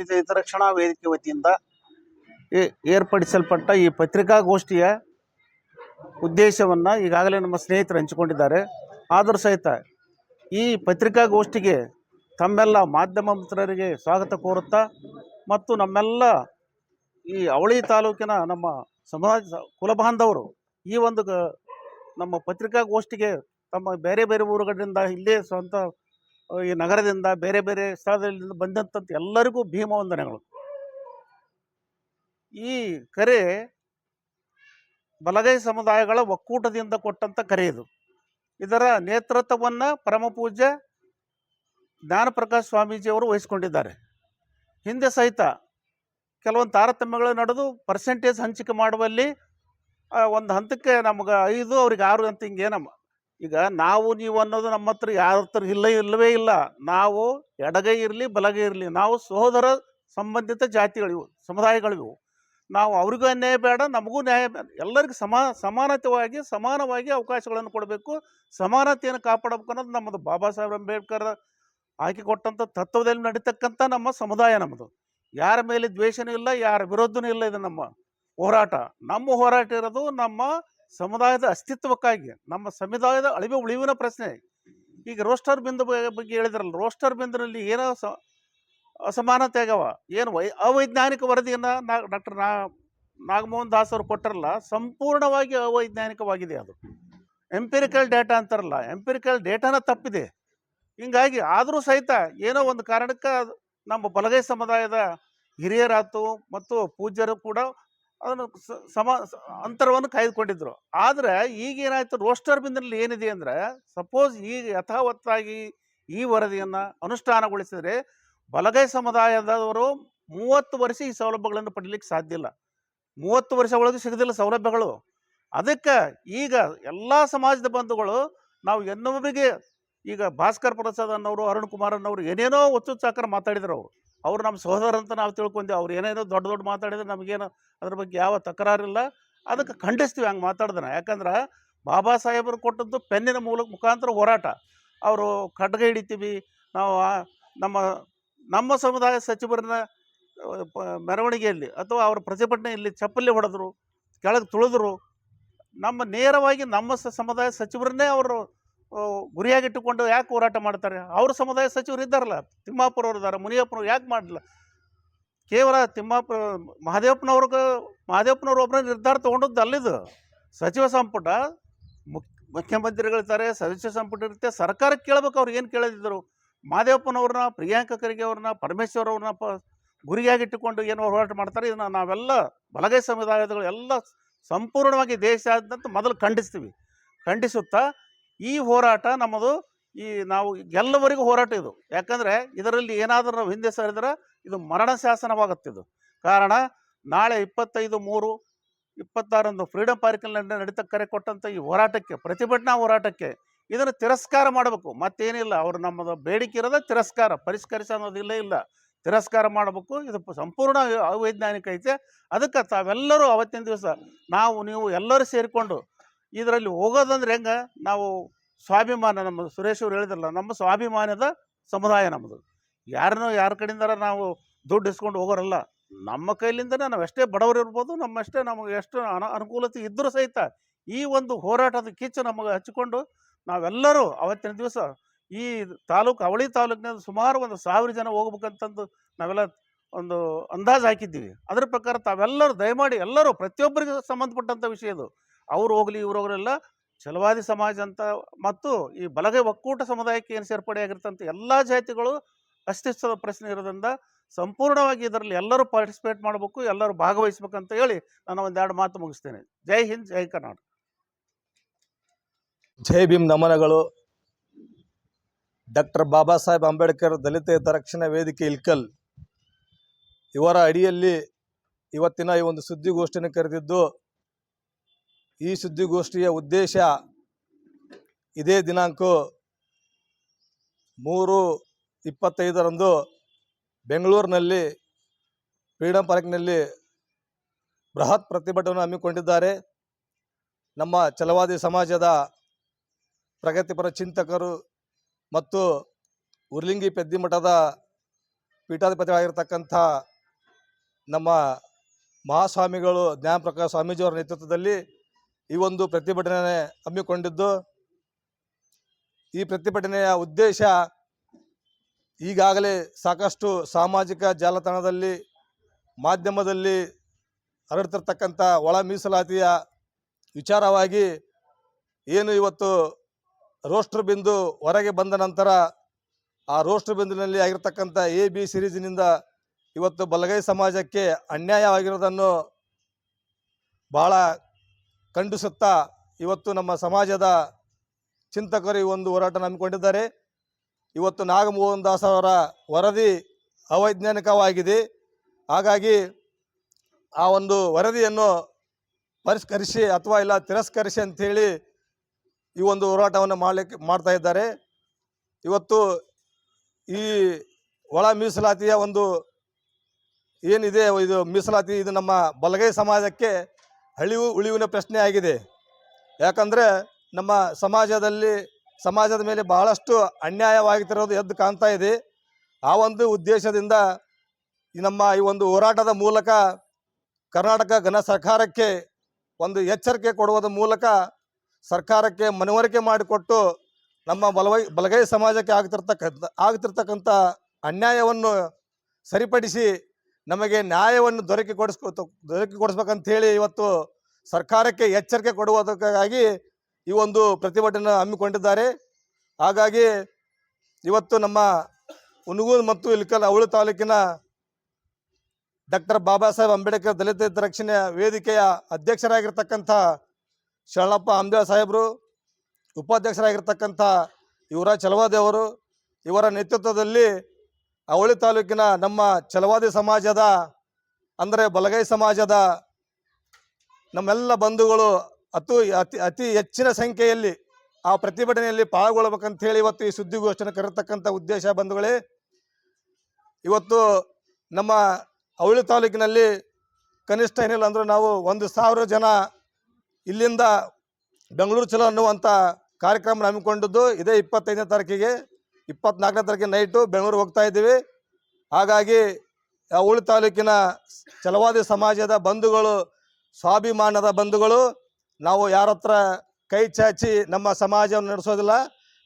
ದಲಿತ ಹಿತರಕ್ಷಣಾ ವೇದಿಕೆ ವತಿಯಿಂದ ಏರ್ಪಡಿಸಲ್ಪಟ್ಟ ಈ ಪತ್ರಿಕಾಗೋಷ್ಠಿಯ ಉದ್ದೇಶವನ್ನು ಈಗಾಗಲೇ ನಮ್ಮ ಸ್ನೇಹಿತರು ಹಂಚಿಕೊಂಡಿದ್ದಾರೆ. ಆದರೂ ಸಹಿತ ಈ ಪತ್ರಿಕಾಗೋಷ್ಠಿಗೆ ತಮ್ಮೆಲ್ಲ ಮಾಧ್ಯಮ ಮಿತ್ರರಿಗೆ ಸ್ವಾಗತ ಕೋರುತ್ತಾ ಮತ್ತು ನಮ್ಮೆಲ್ಲ ಈ ಅವಳಿ ತಾಲೂಕಿನ ನಮ್ಮ ಸಮಾಜ ಕುಲಬಾಂಧವರು ಈ ಒಂದು ನಮ್ಮ ಪತ್ರಿಕಾಗೋಷ್ಠಿಗೆ ತಮ್ಮ ಬೇರೆ ಬೇರೆ ಊರುಗಳಿಂದ ಇಲ್ಲೇ ಸ್ವಂತ ಈ ನಗರದಿಂದ ಬೇರೆ ಬೇರೆ ಸ್ಥಳದಿಂದ ಬಂದಂಥ ಎಲ್ಲರಿಗೂ ಭೀಮವಂದನೆಗಳು. ಈ ಕರೆ ಬಲಗೈ ಸಮುದಾಯಗಳ ಒಕ್ಕೂಟದಿಂದ ಕೊಟ್ಟಂಥ ಕರೆ ಇದು. ಇದರ ನೇತೃತ್ವವನ್ನು ಪರಮಪೂಜ್ಯ ಜ್ಞಾನಪ್ರಕಾಶ್ ಸ್ವಾಮೀಜಿಯವರು ವಹಿಸಿಕೊಂಡಿದ್ದಾರೆ. ಹಿಂದೆ ಸಹಿತ ಕೆಲವೊಂದು ತಾರತಮ್ಯಗಳು ನಡೆದು ಪರ್ಸೆಂಟೇಜ್ ಹಂಚಿಕೆ ಮಾಡುವಲ್ಲಿ ಒಂದು ಹಂತಕ್ಕೆ ನಮ್ಗೆ 5 ಅವ್ರಿಗೆ 6 ಅಂತ ಹಿಂಗೇನಮ್ಮ. ಈಗ ನಾವು ನೀವು ಅನ್ನೋದು ನಮ್ಮ ಹತ್ರ ಯಾರ ಹತ್ರ ಇಲ್ಲವೇ ಇಲ್ಲ. ನಾವು ಎಡಗೈ ಇರಲಿ ಬಲಗೈ ಇರಲಿ, ನಾವು ಸಹೋದರ ಸಂಬಂಧಿತ ಜಾತಿಗಳಿವು, ಸಮುದಾಯಗಳಿವು. ನಾವು ಅವ್ರಿಗೂ ಅನ್ಯಾಯ ಬೇಡ, ನಮಗೂ ನ್ಯಾಯ ಬೇಡ. ಎಲ್ಲರಿಗೂ ಸಮಾನವಾಗಿ ಅವಕಾಶಗಳನ್ನು ಕೊಡಬೇಕು, ಸಮಾನತೆಯನ್ನು ಕಾಪಾಡಬೇಕು ಅನ್ನೋದು ನಮ್ಮದು. ಬಾಬಾ ಸಾಹೇಬ್ ಅಂಬೇಡ್ಕರ್ ಹಾಕಿಕೊಟ್ಟಂಥ ತತ್ವದಲ್ಲಿ ನಡೀತಕ್ಕಂಥ ನಮ್ಮ ಸಮುದಾಯ ನಮ್ಮದು. ಯಾರ ಮೇಲೆ ದ್ವೇಷನೂ ಇಲ್ಲ, ಯಾರ ವಿರೋಧನೂ ಇಲ್ಲ. ಇದು ನಮ್ಮ ಹೋರಾಟ. ನಮ್ಮ ಹೋರಾಟ ಇರೋದು ನಮ್ಮ ಸಮುದಾಯದ ಅಸ್ತಿತ್ವಕ್ಕಾಗಿ, ನಮ್ಮ ಸಮುದಾಯದ ಉಳಿವಿನ ಪ್ರಶ್ನೆ. ಈಗ ರೋಸ್ಟರ್ ಬಿಂದು ಬಗ್ಗೆ ಹೇಳಿದ್ರಲ್ಲ, ರೋಸ್ಟರ್ ಬಿಂದಿನಲ್ಲಿ ಏನೋ ಅಸಮಾನತೆ ಆಗ್ಯಾವ. ಏನು ಅವೈಜ್ಞಾನಿಕ ವರದಿಯನ್ನು ಡಾಕ್ಟರ್ ನಾಗಮೋಹನ್ ದಾಸ್ ಅವರು ಕೊಟ್ಟರಲ್ಲ, ಸಂಪೂರ್ಣವಾಗಿ ಅವೈಜ್ಞಾನಿಕವಾಗಿದೆ. ಅದು ಎಂಪಿರಿಕಲ್ ಡೇಟಾ ಅಂತಾರಲ್ಲ, ಎಂಪಿರಿಕಲ್ ಡೇಟಾನ ತಪ್ಪಿದೆ. ಹಿಂಗಾಗಿ ಆದರೂ ಸಹಿತ ಏನೋ ಒಂದು ಕಾರಣಕ್ಕೆ ನಮ್ಮ ಬಲಗೈ ಸಮುದಾಯದ ಹಿರಿಯರಾತು ಮತ್ತು ಪೂಜ್ಯರು ಕೂಡ ಅದನ್ನು ಅಂತರವನ್ನು ಕಾಯ್ದುಕೊಂಡಿದ್ರು. ಆದರೆ ಈಗೇನಾಯಿತು, ರೋಸ್ಟರ್ ಬಿಂದಿನಲ್ಲಿ ಏನಿದೆ ಅಂದರೆ, ಸಪೋಸ್ ಈಗ ಯಥಾವತ್ತಾಗಿ ಈ ವರದಿಯನ್ನು ಅನುಷ್ಠಾನಗೊಳಿಸಿದರೆ ಬಲಗೈ ಸಮುದಾಯದವರು 30 ವರ್ಷ ಈ ಸೌಲಭ್ಯಗಳನ್ನು ಪಡೀಲಿಕ್ಕೆ ಸಾಧ್ಯ ಇಲ್ಲ. 30 ವರ್ಷ ಒಳಗೆ ಸಿಗೋದಿಲ್ಲ ಸೌಲಭ್ಯಗಳು. ಅದಕ್ಕೆ ಈಗ ಎಲ್ಲ ಸಮಾಜದ ಬಂಧುಗಳು ನಾವು ಇನ್ನೊಬ್ಬರಿಗೆ, ಈಗ ಭಾಸ್ಕರ್ ಪ್ರಸಾದ್ ಅನ್ನೋರು, ಅರುಣ್ ಕುಮಾರ್ ಅನ್ನೋರು ಏನೇನೋ ಹುಚ್ಚುಚ್ಚಾಕರ ಮಾತಾಡಿದ್ರು. ಅವ್ರು ನಮ್ಮ ಸಹೋದರ ಅಂತ ನಾವು ತಿಳ್ಕೊಂಡ್ವಿ. ಅವ್ರು ಏನೇನೋ ದೊಡ್ಡ ಮಾತಾಡಿದ್ರೆ ನಮಗೇನು ಅದ್ರ ಬಗ್ಗೆ ಯಾವ ತಕರಾರಿಲ್ಲ. ಅದಕ್ಕೆ ಖಂಡಿಸ್ತೀವಿ ಹಂಗೆ ಮಾತಾಡಿದ್ರೆ. ಯಾಕಂದ್ರೆ ಬಾಬಾ ಸಾಹೇಬರು ಕೊಟ್ಟದ್ದು ಪೆನ್ನಿನ ಮುಖಾಂತರ ಹೋರಾಟ. ಅವರು ಖಡ್ಗ ಹಿಡಿತೀವಿ ನಾವು, ನಮ್ಮ ಸಮುದಾಯ ಸಚಿವರನ್ನ ಮೆರವಣಿಗೆಯಲ್ಲಿ ಅಥವಾ ಅವರ ಪ್ರತಿಭಟನೆಯಲ್ಲಿ ಚಪ್ಪಲಿ ಹೊಡೆದ್ರು, ಕೆಳಗೆ ತುಳಿದ್ರು. ನೇರವಾಗಿ ನಮ್ಮ ಸಮುದಾಯ ಸಚಿವರನ್ನೇ ಅವರು ಗುರಿಯಾಗಿಟ್ಟುಕೊಂಡು ಯಾಕೆ ಹೋರಾಟ ಮಾಡ್ತಾರೆ? ಅವ್ರ ಸಮುದಾಯ ಸಚಿವರು ಇದ್ದಾರಲ್ಲ, ತಿಮ್ಮಾಪುರವ್ರು ಇದ್ದಾರೆ, ಮುನಿಯಪ್ಪನವ್ರು ಯಾಕೆ ಮಾಡಲಿಲ್ಲ? ಕೇವಲ ಮಹದೇವಪ್ಪನವ್ರು ಒಬ್ಬರ ನಿರ್ಧಾರ ತೊಗೊಂಡದ್ದು ಅಲ್ಲಿದ್ದು. ಸಚಿವ ಸಂಪುಟ ಮುಖ್ಯಮಂತ್ರಿಗಳಿರ್ತಾರೆ, ಸಚಿವ ಸಂಪುಟ ಇರುತ್ತೆ, ಸರ್ಕಾರಕ್ಕೆ ಕೇಳಬೇಕು. ಅವ್ರು ಏನು ಕೇಳದಿದ್ದರು? ಮಹದೇವಪ್ಪನವ್ರನ್ನ, ಪ್ರಿಯಾಂಕ ಖರ್ಗೆ ಅವ್ರನ್ನ, ಪರಮೇಶ್ವರ್ ಅವ್ರನ್ನ ಗುರಿಯಾಗಿಟ್ಟುಕೊಂಡು ಏನು ಹೋರಾಟ ಮಾಡ್ತಾರೆ? ಇದನ್ನು ನಾವೆಲ್ಲ ಬಲಗೈ ಸಮುದಾಯದಗಳು ಎಲ್ಲ ಸಂಪೂರ್ಣವಾಗಿ ದೇಶಾದ್ಯಂತ ಮೊದಲು ಖಂಡಿಸುತ್ತಾ ಈ ಹೋರಾಟ ನಮ್ಮದು. ನಾವು ಎಲ್ಲವರಿಗೂ ಹೋರಾಟ ಇದು. ಯಾಕಂದರೆ ಇದರಲ್ಲಿ ಏನಾದರೂ ನಾವು ಹಿಂದೆ ಸರಿದ್ರೆ ಇದು ಮರಣ ಶಾಸನವಾಗುತ್ತಿದ್ದು. ಕಾರಣ ನಾಳೆ 25/3/26 ಫ್ರೀಡಮ್ ಪಾರ್ಕ್ನಲ್ಲಿ ನಡೀತಾ ಕರೆ ಕೊಟ್ಟಂಥ ಈ ಹೋರಾಟಕ್ಕೆ, ಪ್ರತಿಭಟನಾ ಹೋರಾಟಕ್ಕೆ ಇದನ್ನು ತಿರಸ್ಕಾರ ಮಾಡಬೇಕು. ಮತ್ತೇನಿಲ್ಲ, ಅವರು ನಮ್ಮದು ಬೇಡಿಕೆ ಇರೋದೇ ತಿರಸ್ಕಾರ, ಪರಿಷ್ಕರಿಸೋದಿಲ್ಲೇ ಇಲ್ಲ. ತಿರಸ್ಕಾರ ಮಾಡಬೇಕು. ಇದು ಸಂಪೂರ್ಣ ಅವೈಜ್ಞಾನಿಕ ಐತೆ. ಅದಕ್ಕೆ ತಾವೆಲ್ಲರೂ ಅವತ್ತಿನ ದಿವಸ ನೀವು ಎಲ್ಲರೂ ಸೇರಿಕೊಂಡು ಇದರಲ್ಲಿ ಹೋಗೋದಂದ್ರೆ ಹೆಂಗೆ, ನಾವು ಸ್ವಾಭಿಮಾನ, ನಮ್ಮ ಸುರೇಶ್ ಅವರು ಹೇಳಿದ್ರಲ್ಲ, ನಮ್ಮ ಸ್ವಾಭಿಮಾನದ ಸಮುದಾಯ ನಮ್ಮದು. ಯಾರ ಕಡೆಯಿಂದಾರ ನಾವು ದುಡ್ಡು ಇಸ್ಕೊಂಡು ಹೋಗೋರಲ್ಲ. ನಮ್ಮ ಕೈಲಿಂದನೇ ನಾವು ಎಷ್ಟೇ ಬಡವರು ಇರ್ಬೋದು, ನಮಗೆ ಎಷ್ಟು ಅನುಕೂಲತೆ ಇದ್ದರೂ ಸಹಿತ ಈ ಒಂದು ಹೋರಾಟದ ಕಿಚ್ಚು ನಮಗೆ ಹಚ್ಚಿಕೊಂಡು ನಾವೆಲ್ಲರೂ ಅವತ್ತಿನ ದಿವಸ ಈ ಅವಳಿ ತಾಲೂಕಿನ ಸುಮಾರು 1000 ಜನ ಹೋಗ್ಬೇಕಂತಂದು ನಾವೆಲ್ಲ ಒಂದು ಅಂದಾಜು ಹಾಕಿದ್ದೀವಿ. ಅದರ ಪ್ರಕಾರ ತಾವೆಲ್ಲರೂ ದಯಮಾಡಿ ಎಲ್ಲರೂ, ಪ್ರತಿಯೊಬ್ಬರಿಗೆ ಸಂಬಂಧಪಟ್ಟಂಥ ವಿಷಯ ಇದು. ಅವ್ರು ಹೋಗಲಿ ಇವ್ರು ಹೋಗಲಿಲ್ಲ, ಛಲವಾದಿ ಸಮಾಜ ಅಂತ ಮತ್ತು ಈ ಬಲಗೈ ಒಕ್ಕೂಟ ಸಮುದಾಯಕ್ಕೆ ಏನು ಸೇರ್ಪಡೆಯಾಗಿರ್ತಂಥ ಎಲ್ಲ ಜಾತಿಗಳು ಅಸ್ತಿತ್ವದ ಪ್ರಶ್ನೆ ಇರೋದ್ರಿಂದ ಸಂಪೂರ್ಣವಾಗಿ ಇದರಲ್ಲಿ ಎಲ್ಲರೂ ಪಾರ್ಟಿಸಿಪೇಟ್ ಮಾಡಬೇಕು, ಎಲ್ಲರೂ ಭಾಗವಹಿಸ್ಬೇಕಂತ ಹೇಳಿ ನಾನು 2 ಮಾತು ಮುಗಿಸ್ತೇನೆ. ಜೈ ಹಿಂದ್, ಜೈ ಕರ್ನಾಟಕ. ಜೈ ಭೀಮ್. ನಮನಗಳು. ಡಾಕ್ಟರ್ ಬಾಬಾ ಸಾಹೇಬ್ ಅಂಬೇಡ್ಕರ್ ದಲಿತ ಹಿತರಕ್ಷಣಾ ವೇದಿಕೆ ಇಲ್ಕಲ್ ಇವರ ಅಡಿಯಲ್ಲಿ ಇವತ್ತಿನ ಈ ಒಂದು ಸುದ್ದಿಗೋಷ್ಠಿಯನ್ನು ಕರೆದಿದ್ದು, ಈ ಸುದ್ದಿಗೋಷ್ಠಿಯ ಉದ್ದೇಶ ಇದೇ ದಿನಾಂಕ 3/25 ಬೆಂಗಳೂರಿನಲ್ಲಿ ಫ್ರೀಡಮ್ ಪಾರ್ಕ್ನಲ್ಲಿ ಬೃಹತ್ ಪ್ರತಿಭಟನೆ ಹಮ್ಮಿಕೊಂಡಿದ್ದಾರೆ. ನಮ್ಮ ಛಲವಾದಿ ಸಮಾಜದ ಪ್ರಗತಿಪರ ಚಿಂತಕರು ಮತ್ತು ಉರ್ಲಿಂಗಿ ಪೆದ್ದಿಮಠದ ಪೀಠಾಧಿಪತಿಗಳಾಗಿರ್ತಕ್ಕಂಥ ನಮ್ಮ ಮಹಾಸ್ವಾಮಿಗಳು ಜ್ಞಾನಪ್ರಕಾಶ ಸ್ವಾಮೀಜಿಯವರ ನೇತೃತ್ವದಲ್ಲಿ ಈ ಒಂದು ಪ್ರತಿಭಟನೆ ಹಮ್ಮಿಕೊಂಡಿದ್ದು, ಈ ಪ್ರತಿಭಟನೆಯ ಉದ್ದೇಶ ಈಗಾಗಲೇ ಸಾಕಷ್ಟು ಸಾಮಾಜಿಕ ಜಾಲತಾಣದಲ್ಲಿ ಮಾಧ್ಯಮದಲ್ಲಿ ಹರಡ್ತಿರ್ತಕ್ಕಂಥ ಒಳ ಮೀಸಲಾತಿಯ ವಿಚಾರವಾಗಿ ಏನು ಇವತ್ತು ರೋಸ್ಟರ್ ಬಿಂದು ಹೊರಗೆ ಬಂದ ನಂತರ ಆ ರೋಸ್ಟರ್ ಬಿಂದುವಿನಲ್ಲಿ ಆಗಿರ್ತಕ್ಕಂಥ AB ಸಿರೀಸಿನಿಂದ ಇವತ್ತು ಬಲಗೈ ಸಮಾಜಕ್ಕೆ ಅನ್ಯಾಯವಾಗಿರೋದನ್ನು ಭಾಳ ಖಂಡಿಸುತ್ತಾ ಇವತ್ತು ನಮ್ಮ ಸಮಾಜದ ಚಿಂತಕರು ಈ ಒಂದು ಹೋರಾಟ ಹಮ್ಮಿಕೊಂಡಿದ್ದಾರೆ. ಇವತ್ತು ನಾಗಮೋಹನ್ ದಾಸ್ ಅವರ ವರದಿ ಅವೈಜ್ಞಾನಿಕವಾಗಿದೆ. ಹಾಗಾಗಿ ಆ ಒಂದು ವರದಿಯನ್ನು ಪರಿಷ್ಕರಿಸಿ ಅಥವಾ ಇಲ್ಲ ತಿರಸ್ಕರಿಸಿ ಅಂಥೇಳಿ ಈ ಒಂದು ಹೋರಾಟವನ್ನು ಮಾಡ್ತಾ ಇದ್ದಾರೆ. ಇವತ್ತು ಈ ಒಳ ಮೀಸಲಾತಿಯ ಒಂದು ಏನಿದೆ ಇದು ಮೀಸಲಾತಿ, ಇದು ನಮ್ಮ ಬಲಗೈ ಸಮಾಜಕ್ಕೆ ಉಳಿವಿನ ಪ್ರಶ್ನೆ ಆಗಿದೆ. ಯಾಕಂದರೆ ನಮ್ಮ ಸಮಾಜದ ಮೇಲೆ ಬಹಳಷ್ಟು ಅನ್ಯಾಯವಾಗುತ್ತಿರೋದು ಎದ್ದು ಕಾಣ್ತಾ ಇದೆ. ಆ ಒಂದು ಉದ್ದೇಶದಿಂದ ನಮ್ಮ ಈ ಒಂದು ಹೋರಾಟದ ಮೂಲಕ ಕರ್ನಾಟಕ ಘನ ಸರ್ಕಾರಕ್ಕೆ ಒಂದು ಎಚ್ಚರಿಕೆ ಕೊಡುವುದರ ಮೂಲಕ ಸರ್ಕಾರಕ್ಕೆ ಮನವರಿಕೆ ಮಾಡಿಕೊಟ್ಟು ನಮ್ಮ ಬಲಗೈ ಸಮಾಜಕ್ಕೆ ಆಗ್ತಿರ್ತಕ್ಕಂಥ ಅನ್ಯಾಯವನ್ನು ಸರಿಪಡಿಸಿ ನಮಗೆ ನ್ಯಾಯವನ್ನು ದೊರಕಿಕೊಡಿಸ್ಬೇಕಂತೇಳಿ ಇವತ್ತು ಸರ್ಕಾರಕ್ಕೆ ಎಚ್ಚರಿಕೆ ಕೊಡುವುದಕ್ಕಾಗಿ ಈ ಒಂದು ಪ್ರತಿಭಟನೆ ಹಮ್ಮಿಕೊಂಡಿದ್ದಾರೆ. ಹಾಗಾಗಿ ಇವತ್ತು ನಮ್ಮ ಹುನಗೂರು ಮತ್ತು ಇಳಕಲ್ ಅವಳಿ ತಾಲೂಕಿನ ಡಾಕ್ಟರ್ ಬಾಬಾ ಸಾಹೇಬ್ ಅಂಬೇಡ್ಕರ್ ದಲಿತ ಹಿತರಕ್ಷಣೆ ವೇದಿಕೆಯ ಅಧ್ಯಕ್ಷರಾಗಿರ್ತಕ್ಕಂಥ ಶರಣಪ್ಪ ಅಂಬೇಡ್ಕರ್ ಸಾಹೇಬರು, ಉಪಾಧ್ಯಕ್ಷರಾಗಿರ್ತಕ್ಕಂಥ ಯುವರಾಜ್ ಚಲವಾದಿ ಅವರು, ಇವರ ನೇತೃತ್ವದಲ್ಲಿ ಅವಳಿ ತಾಲೂಕಿನ ನಮ್ಮ ಚಲವಾದಿ ಸಮಾಜದ ಅಂದರೆ ಬಲಗೈ ಸಮಾಜದ ನಮ್ಮೆಲ್ಲ ಬಂಧುಗಳು ಅತಿ ಹೆಚ್ಚಿನ ಸಂಖ್ಯೆಯಲ್ಲಿ ಆ ಪ್ರತಿಭಟನೆಯಲ್ಲಿ ಪಾಲ್ಗೊಳ್ಬೇಕಂತೇಳಿ ಇವತ್ತು ಈ ಸುದ್ದಿಗೋಷ್ಠಿಯನ್ನು ಕರೆತಕ್ಕಂಥ ಉದ್ದೇಶ ಬಂಧುಗಳೇ. ಇವತ್ತು ನಮ್ಮ ಅವಳಿ ತಾಲೂಕಿನಲ್ಲಿ ಕನಿಷ್ಠ ಏನಿಲ್ಲ ಅಂದರೂ ನಾವು 1,000 ಜನ ಇಲ್ಲಿಂದ ಬೆಂಗಳೂರು ಚಲೋ ಅನ್ನುವಂಥ ಕಾರ್ಯಕ್ರಮ ಹಮ್ಮಿಕೊಂಡಿದ್ದು. ಇದೇ 25ನೇ ತಾರೀಕಿಗೆ 24ನೇ ತಾರೀಕಿಗೆ ನೈಟು ಬೆಂಗಳೂರಿಗೆ ಹೋಗ್ತಾ ಇದ್ದೀವಿ. ಹಾಗಾಗಿ ಅವಳಿ ತಾಲೂಕಿನ ಚಲವಾದಿ ಸಮಾಜದ ಬಂಧುಗಳು, ಸ್ವಾಭಿಮಾನದ ಬಂಧುಗಳು, ನಾವು ಯಾರ ಹತ್ರ ಕೈ ಚಾಚಿ ನಮ್ಮ ಸಮಾಜವನ್ನು ನಡೆಸೋದಿಲ್ಲ.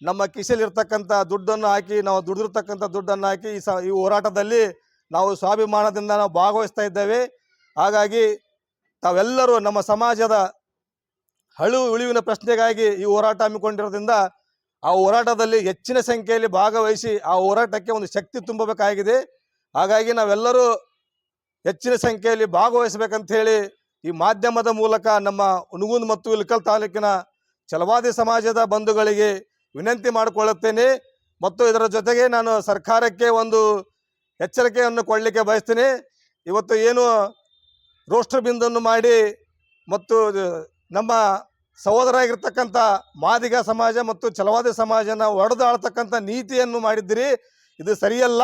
ನಮ್ಮ ಕಿಸೆಯಲ್ಲಿರ್ತಕ್ಕಂಥ ದುಡ್ಡನ್ನು ಹಾಕಿ, ನಾವು ದುಡಿದಿರ್ತಕ್ಕಂಥ ದುಡ್ಡನ್ನು ಹಾಕಿ ಈ ಹೋರಾಟದಲ್ಲಿ ನಾವು ಸ್ವಾಭಿಮಾನದಿಂದ ನಾವು ಭಾಗವಹಿಸ್ತಾ ಇದ್ದೇವೆ. ಹಾಗಾಗಿ ತಾವೆಲ್ಲರೂ ನಮ್ಮ ಸಮಾಜದ ಉಳಿವಿನ ಪ್ರಶ್ನೆಗಾಗಿ ಈ ಹೋರಾಟ ಹಮ್ಮಿಕೊಂಡಿರೋದ್ರಿಂದ ಆ ಹೋರಾಟದಲ್ಲಿ ಹೆಚ್ಚಿನ ಸಂಖ್ಯೆಯಲ್ಲಿ ಭಾಗವಹಿಸಿ ಆ ಹೋರಾಟಕ್ಕೆ ಒಂದು ಶಕ್ತಿ ತುಂಬಬೇಕಾಗಿದೆ. ಹಾಗಾಗಿ ನಾವೆಲ್ಲರೂ ಹೆಚ್ಚಿನ ಸಂಖ್ಯೆಯಲ್ಲಿ ಭಾಗವಹಿಸಬೇಕಂತೇಳಿ ಈ ಮಾಧ್ಯಮದ ಮೂಲಕ ನಮ್ಮ ಹುನಗೂರು ಮತ್ತು ಇಳಕಲ್ ತಾಲೂಕಿನ ಚಲವಾದಿ ಸಮಾಜದ ಬಂಧುಗಳಿಗೆ ವಿನಂತಿ ಮಾಡಿಕೊಳ್ಳುತ್ತೇನೆ. ಮತ್ತು ಇದರ ಜೊತೆಗೆ ನಾನು ಸರ್ಕಾರಕ್ಕೆ ಒಂದು ಎಚ್ಚರಿಕೆಯನ್ನು ಕೊಡಲಿಕ್ಕೆ ಬಯಸ್ತೀನಿ. ಇವತ್ತು ಏನು ರೋಸ್ಟರ್ ಬಿಂದನ್ನು ಮಾಡಿ ಮತ್ತು ನಮ್ಮ ಸಹೋದರಾಗಿರ್ತಕ್ಕಂಥ ಮಾದಿಗ ಸಮಾಜ ಮತ್ತು ಚಲವಾದಿ ಸಮಾಜನ ಒಡೆದಾಳ್ತಕ್ಕಂಥ ನೀತಿಯನ್ನು ಮಾಡಿದ್ದೀರಿ, ಇದು ಸರಿಯಲ್ಲ.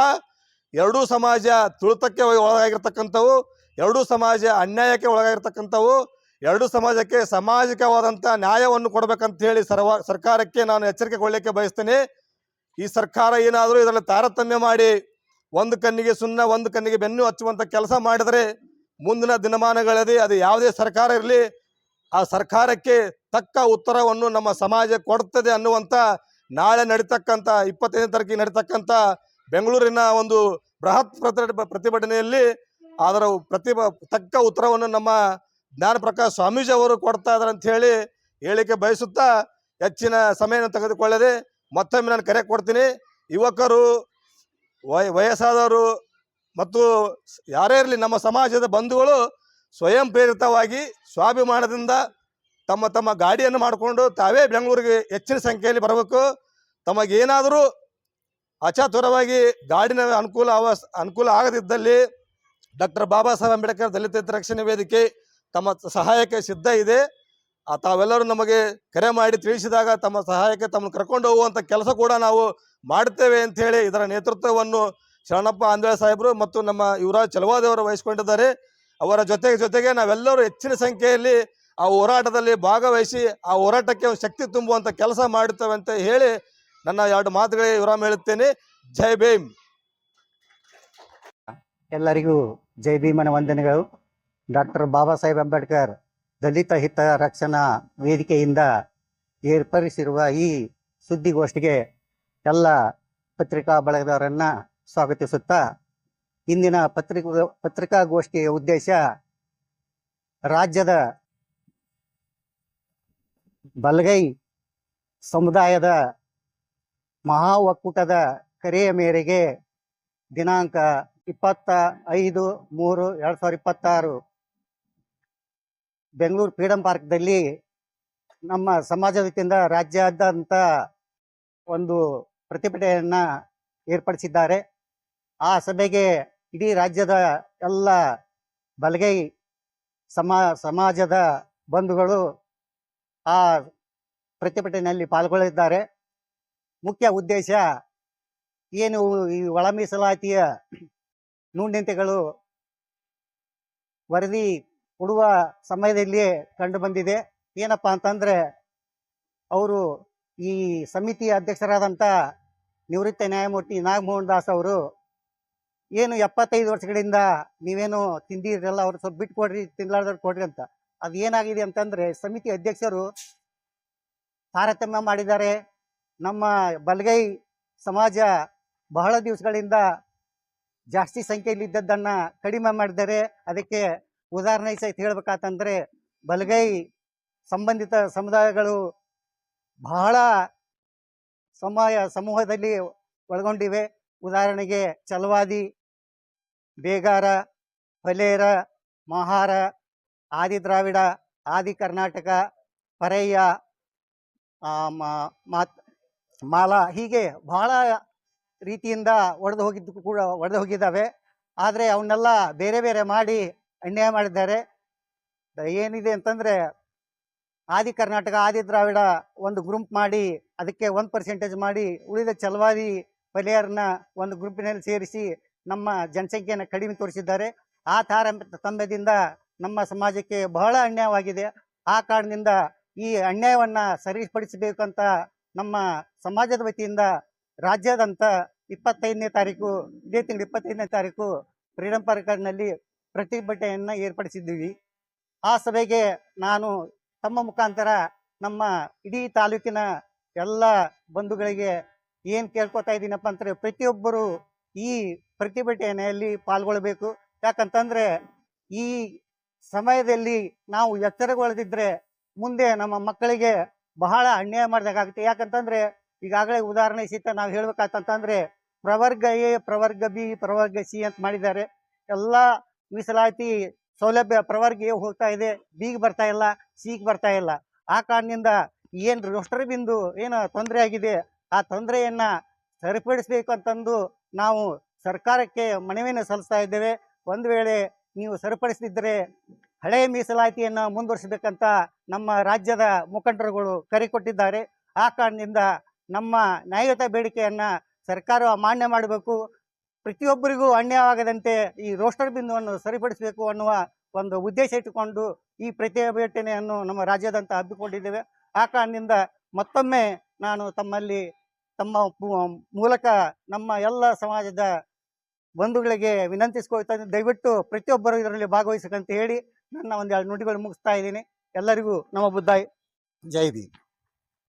ಎರಡೂ ಸಮಾಜ ತುಳಿತಕ್ಕೆ ಒಳಗಾಗಿರ್ತಕ್ಕಂಥವು, ಎರಡೂ ಸಮಾಜ ಅನ್ಯಾಯಕ್ಕೆ ಒಳಗಾಗಿರ್ತಕ್ಕಂಥವು, ಎರಡೂ ಸಮಾಜಕ್ಕೆ ಸಾಮಾಜಿಕವಾದಂಥ ನ್ಯಾಯವನ್ನು ಕೊಡಬೇಕಂತ ಹೇಳಿ ಸರ್ಕಾರಕ್ಕೆ ನಾನು ಎಚ್ಚರಿಕೆ ಕೊಡಲಿಕ್ಕೆ ಬಯಸ್ತೇನೆ. ಈ ಸರ್ಕಾರ ಏನಾದರೂ ಇದರಲ್ಲಿ ತಾರತಮ್ಯ ಮಾಡಿ ಒಂದು ಕಣ್ಣಿಗೆ ಸುಣ್ಣ ಒಂದು ಕಣ್ಣಿಗೆ ಬೆನ್ನು ಹಚ್ಚುವಂಥ ಕೆಲಸ ಮಾಡಿದರೆ ಮುಂದಿನ ದಿನಮಾನಗಳಲ್ಲಿ ಅದು ಯಾವುದೇ ಸರ್ಕಾರ ಇರಲಿ, ಆ ಸರ್ಕಾರಕ್ಕೆ ತಕ್ಕ ಉತ್ತರವನ್ನು ನಮ್ಮ ಸಮಾಜ ಕೊಡ್ತದೆ ಅನ್ನುವಂಥ ನಾಳೆ ನಡೀತಕ್ಕಂಥ 25ನೇ ತಾರೀಕಿಗೆ ನಡೀತಕ್ಕಂಥ ಬೆಂಗಳೂರಿನ ಒಂದು ಬೃಹತ್ ಪ್ರತಿಭಟನೆಯಲ್ಲಿ ಅದರ ತಕ್ಕ ಉತ್ತರವನ್ನು ನಮ್ಮ ಜ್ಞಾನಪ್ರಕಾಶ್ ಸ್ವಾಮೀಜಿ ಅವರು ಕೊಡ್ತಾ ಇದ್ದಾರೆ ಅಂತ ಹೇಳಿ ಹೇಳಿಕೆ ಬಯಸುತ್ತಾ ಹೆಚ್ಚಿನ ಸಮಯವನ್ನು ತೆಗೆದುಕೊಳ್ಳದೆ ಮತ್ತೊಮ್ಮೆ ನಾನು ಕರೆ ಕೊಡ್ತೀನಿ. ಯುವಕರು, ವಯಸ್ಸಾದವರು ಮತ್ತು ಯಾರೇ ಇರಲಿ ನಮ್ಮ ಸಮಾಜದ ಬಂಧುಗಳು ಸ್ವಯಂ ಪ್ರೇರಿತವಾಗಿ ಸ್ವಾಭಿಮಾನದಿಂದ ತಮ್ಮ ತಮ್ಮ ಗಾಡಿಯನ್ನು ಮಾಡಿಕೊಂಡು ತಾವೇ ಬೆಂಗಳೂರಿಗೆ ಹೆಚ್ಚಿನ ಸಂಖ್ಯೆಯಲ್ಲಿ ಬರಬೇಕು. ತಮಗೇನಾದರೂ ಅಚಾತುರವಾಗಿ ಗಾಡಿನ ಅನುಕೂಲ ಆಗದಿದ್ದಲ್ಲಿ ಡಾಕ್ಟರ್ ಬಾಬಾ ಸಾಹೇಬ್ ಅಂಬೇಡ್ಕರ್ ದಲಿತ ಹಿತರಕ್ಷಣೆ ವೇದಿಕೆ ತಮ್ಮ ಸಹಾಯಕ್ಕೆ ಸಿದ್ಧ ಇದೆ. ತಾವೆಲ್ಲರೂ ನಮಗೆ ಕರೆ ಮಾಡಿ ತಿಳಿಸಿದಾಗ ತಮ್ಮ ಸಹಾಯಕ್ಕೆ ತಮ್ಮನ್ನು ಕರ್ಕೊಂಡು ಹೋಗುವಂಥ ಕೆಲಸ ಕೂಡ ನಾವು ಮಾಡುತ್ತೇವೆ ಅಂಥೇಳಿ ಇದರ ನೇತೃತ್ವವನ್ನು ಶರಣಪ್ಪ ಅಂಬೇಡ್ಕರ್ ಸಾಹೇಬರು ಮತ್ತು ನಮ್ಮ ಯುವರಾಜ್ ಚಲವಾದಿ ಅವರು ವಹಿಸಿಕೊಂಡಿದ್ದಾರೆ. ಅವರ ಜೊತೆಗೆ ನಾವೆಲ್ಲರೂ ಹೆಚ್ಚಿನ ಸಂಖ್ಯೆಯಲ್ಲಿ ಆ ಹೋರಾಟದಲ್ಲಿ ಭಾಗವಹಿಸಿ ಆ ಹೋರಾಟಕ್ಕೆ ಒಂದು ಶಕ್ತಿ ತುಂಬುವಂಥ ಕೆಲಸ ಮಾಡುತ್ತೇವೆ ಅಂತ ಹೇಳಿ ನನ್ನ 2 ಮಾತುಗಳಿಗೆ ವಿರಾಮ ಹೇಳುತ್ತೇನೆ. ಜೈ ಭೀಮ್. ಎಲ್ಲರಿಗೂ ಜೈ ಭೀಮನ ವಂದನೆಗಳು. ಡಾಕ್ಟರ್ ಬಾಬಾ ಸಾಹೇಬ್ ಅಂಬೇಡ್ಕರ್ ದಲಿತ ಹಿತ ರಕ್ಷಣಾ ವೇದಿಕೆಯಿಂದ ಏರ್ಪಡಿಸಿರುವ ಈ ಸುದ್ದಿಗೋಷ್ಠಿಗೆ ಎಲ್ಲ ಪತ್ರಿಕಾ ಬಳಗದವರನ್ನು ಸ್ವಾಗತಿಸುತ್ತಾ, ಇಂದಿನ ಪತ್ರಿಕಾಗೋಷ್ಠಿಯ ಉದ್ದೇಶ ರಾಜ್ಯದ ಬಲಗೈ ಸಮುದಾಯದ ಮಹಾ ಒಕ್ಕೂಟದ ಕರೆಯ ಮೇರೆಗೆ ದಿನಾಂಕ 25/3/2026 ಬೆಂಗಳೂರು ಫ್ರೀಡಂ ಪಾರ್ಕ್ದಲ್ಲಿ ನಮ್ಮ ಸಮಾಜದ ವತಿಯಿಂದ ರಾಜ್ಯಾದ್ಯಂತ ಒಂದು ಪ್ರತಿಭಟನೆಯನ್ನ ಏರ್ಪಡಿಸಿದ್ದಾರೆ. ಆ ಸಭೆಗೆ ಇಡೀ ರಾಜ್ಯದ ಎಲ್ಲ ಬಲಗೈ ಸಮಾಜದ ಬಂಧುಗಳು ಆ ಪ್ರತಿಭಟನೆಯಲ್ಲಿ ಪಾಲ್ಗೊಳ್ಳಿದ್ದಾರೆ. ಮುಖ್ಯ ಉದ್ದೇಶ ಏನು, ಈ ಒಳ ಮೀಸಲಾತಿಯ ನ್ಯೂನತೆಗಳು ವರದಿ ಕೊಡುವ ಸಮಯದಲ್ಲಿಯೇ ಕಂಡು ಬಂದಿದೆ. ಏನಪ್ಪಾ ಅಂತಂದ್ರೆ, ಅವರು ಈ ಸಮಿತಿಯ ಅಧ್ಯಕ್ಷರಾದಂಥ ನಿವೃತ್ತ ನ್ಯಾಯಮೂರ್ತಿ ನಾಗಮೋಹನ್ ದಾಸ್ ಅವರು ಏನು 75 ವರ್ಷಗಳಿಂದ ನೀವೇನು ತಿಂದಿರಲ್ಲ, ಅವ್ರು ಸ್ವಲ್ಪ ಬಿಟ್ಟು ಕೊಡ್ರಿ, ತಿನ್ಲಾರ್ದವ್ರು ಕೊಡ್ರಿ ಅಂತ. ಅದು ಏನಾಗಿದೆ ಅಂತಂದ್ರೆ, ಸಮಿತಿ ಅಧ್ಯಕ್ಷರು ತಾರತಮ್ಯ ಮಾಡಿದ್ದಾರೆ. ನಮ್ಮ ಬಲಗೈ ಸಮಾಜ ಬಹಳ ದಿವಸಗಳಿಂದ ಜಾಸ್ತಿ ಸಂಖ್ಯೆಯಲ್ಲಿ ಇದ್ದದ್ದನ್ನ ಕಡಿಮೆ ಮಾಡಿದ್ದಾರೆ. ಅದಕ್ಕೆ ಉದಾಹರಣೆ ಸಹಿತ ಹೇಳ್ಬೇಕಂತಂದ್ರೆ, ಬಲಗೈ ಸಂಬಂಧಿತ ಸಮುದಾಯಗಳು ಬಹಳ ಸಮೂಹದಲ್ಲಿ ಒಳಗೊಂಡಿವೆ. ಉದಾಹರಣೆಗೆ ಚಲವಾದಿ, ಬೇಗಾರ, ಫಲೇರ, ಮಹಾರ, ಆದಿ ದ್ರಾವಿಡ, ಆದಿ ಕರ್ನಾಟಕ, ಪರಯ್ಯ, ಮಾಲ, ಹೀಗೆ ಬಹಳ ರೀತಿಯಿಂದ ಒಡೆದು ಹೋಗಿದ್ದಾವೆ. ಆದರೆ ಅವನ್ನೆಲ್ಲ ಬೇರೆ ಬೇರೆ ಮಾಡಿ ಅನ್ಯಾಯ ಮಾಡಿದ್ದಾರೆ. ಏನಿದೆ ಅಂತಂದ್ರೆ, ಆದಿ ಕರ್ನಾಟಕ, ಆದಿ ದ್ರಾವಿಡ ಒಂದು ಗ್ರೂಪ್ ಮಾಡಿ ಅದಕ್ಕೆ 1% ಮಾಡಿ, ಉಳಿದ ಚಲವಾದಿ ಪಲೆಯರ್ನ ಒಂದು ಗ್ರೂಪಿನಲ್ಲಿ ಸೇರಿಸಿ ನಮ್ಮ ಜನಸಂಖ್ಯೆಯನ್ನು ಕಡಿಮೆ ತೋರಿಸಿದ್ದಾರೆ. ಆ ತಾರತಮ್ಯದಿಂದ ನಮ್ಮ ಸಮಾಜಕ್ಕೆ ಬಹಳ ಅನ್ಯಾಯವಾಗಿದೆ. ಆ ಕಾರಣದಿಂದ ಈ ಅನ್ಯಾಯವನ್ನ ಸರಿಪಡಿಸಬೇಕಂತ ನಮ್ಮ ಸಮಾಜದ ವತಿಯಿಂದ ರಾಜ್ಯಾದ್ಯಂತ 25ನೇ ತಾರೀಕು, ಇದೇ ತಿಂಗಳು 25ನೇ ತಾರೀಕು ಫ್ರೀಡಂ ಪಾರ್ಕ್ನಲ್ಲಿ ಪ್ರತಿಭಟನೆಯನ್ನು ಏರ್ಪಡಿಸಿದ್ದೀವಿ. ಆ ಸಭೆಗೆ ನಾನು ತಮ್ಮ ಮುಖಾಂತರ ನಮ್ಮ ಇಡೀ ತಾಲೂಕಿನ ಎಲ್ಲ ಬಂಧುಗಳಿಗೆ ಏನು ಕೇಳ್ಕೊತಾ ಇದ್ದೀನಪ್ಪ ಅಂದರೆ, ಪ್ರತಿಯೊಬ್ಬರು ಈ ಪ್ರತಿಭಟನೆಯಲ್ಲಿ ಪಾಲ್ಗೊಳ್ಳಬೇಕು. ಯಾಕಂತಂದ್ರೆ ಈ ಸಮಯದಲ್ಲಿ ನಾವು ಎಚ್ಚರಗೊಳ್ಳದಿದ್ರೆ ಮುಂದೆ ನಮ್ಮ ಮಕ್ಕಳಿಗೆ ಬಹಳ ಅನ್ಯಾಯ ಮಾಡಿದಾಗುತ್ತೆ. ಯಾಕಂತಂದ್ರೆ ಈಗಾಗಲೇ ಉದಾಹರಣೆ ಸಹಿತ ನಾವು ಹೇಳ್ಬೇಕಂತಂದ್ರೆ, ಪ್ರವರ್ಗ ಎ, ಪ್ರವರ್ಗ ಬಿ, ಪ್ರವರ್ಗ ಸಿ ಅಂತ ಮಾಡಿದ್ದಾರೆ. ಎಲ್ಲ ಮೀಸಲಾತಿ ಸೌಲಭ್ಯ ಪ್ರವರ್ಗ ಎ ಹೋಗ್ತಾ ಇದೆ, ಬಿಗೆ ಬರ್ತಾ ಇಲ್ಲ, ಸಿಗೆ ಬರ್ತಾ ಇಲ್ಲ. ಆ ಕಾರಣದಿಂದ ಏನು ರೋಸ್ಟರ್ ಬಿಂದು ಏನು ತೊಂದರೆ ಆಗಿದೆ, ಆ ತೊಂದರೆಯನ್ನ ಸರಿಪಡಿಸಬೇಕು ಅಂತಂದು ನಾವು ಸರ್ಕಾರಕ್ಕೆ ಮನವಿಯನ್ನು ಸಲ್ಲಿಸ್ತಾ ಇದ್ದೇವೆ. ಒಂದು ವೇಳೆ ನೀವು ಸರಿಪಡಿಸದಿದ್ದರೆ ಹಳೆಯ ಮೀಸಲಾತಿಯನ್ನು ಮುಂದುವರಿಸಬೇಕಂತ ನಮ್ಮ ರಾಜ್ಯದ ಮುಖಂಡರುಗಳು ಕರೆ ಕೊಟ್ಟಿದ್ದಾರೆ. ಆ ಕಾರಣದಿಂದ ನಮ್ಮ ನ್ಯಾಯಯುತ ಬೇಡಿಕೆಯನ್ನ ಸರ್ಕಾರ ಮಾನ್ಯ ಮಾಡಬೇಕು. ಪ್ರತಿಯೊಬ್ಬರಿಗೂ ಅನ್ಯಾಯವಾಗದಂತೆ ಈ ರೋಸ್ಟರ್ ಬಿಂದುವನ್ನು ಸರಿಪಡಿಸಬೇಕು ಅನ್ನುವ ಒಂದು ಉದ್ದೇಶ ಇಟ್ಟುಕೊಂಡು ಈ ಪ್ರತಿಭಟನೆಯನ್ನು ನಮ್ಮ ರಾಜ್ಯಾದ್ಯಂತ ಹಮ್ಮಿಕೊಂಡಿದ್ದೇವೆ. ಆ ಕಾರಣದಿಂದ ಮತ್ತೊಮ್ಮೆ ನಾನು ತಮ್ಮ ಮೂಲಕ ನಮ್ಮ ಎಲ್ಲ ಸಮಾಜದ ಬಂಧುಗಳಿಗೆ ವಿನಂತಿಸ್ಕೊಳ್ತಾ, ದಯವಿಟ್ಟು ಪ್ರತಿಯೊಬ್ಬರು ಇದರಲ್ಲಿ ಭಾಗವಹಿಸಬೇಕಂತ ಹೇಳಿ ನನ್ನ ಒಂದೆರಡು ನುಡಿಗಳು ಮುಗಿಸ್ತಾ ಇದ್ದೀನಿ. ಎಲ್ಲರಿಗೂ ನಮ್ಮ ಬುದ್ಧಾಯ್, ಜೈ ಭೀಮ್.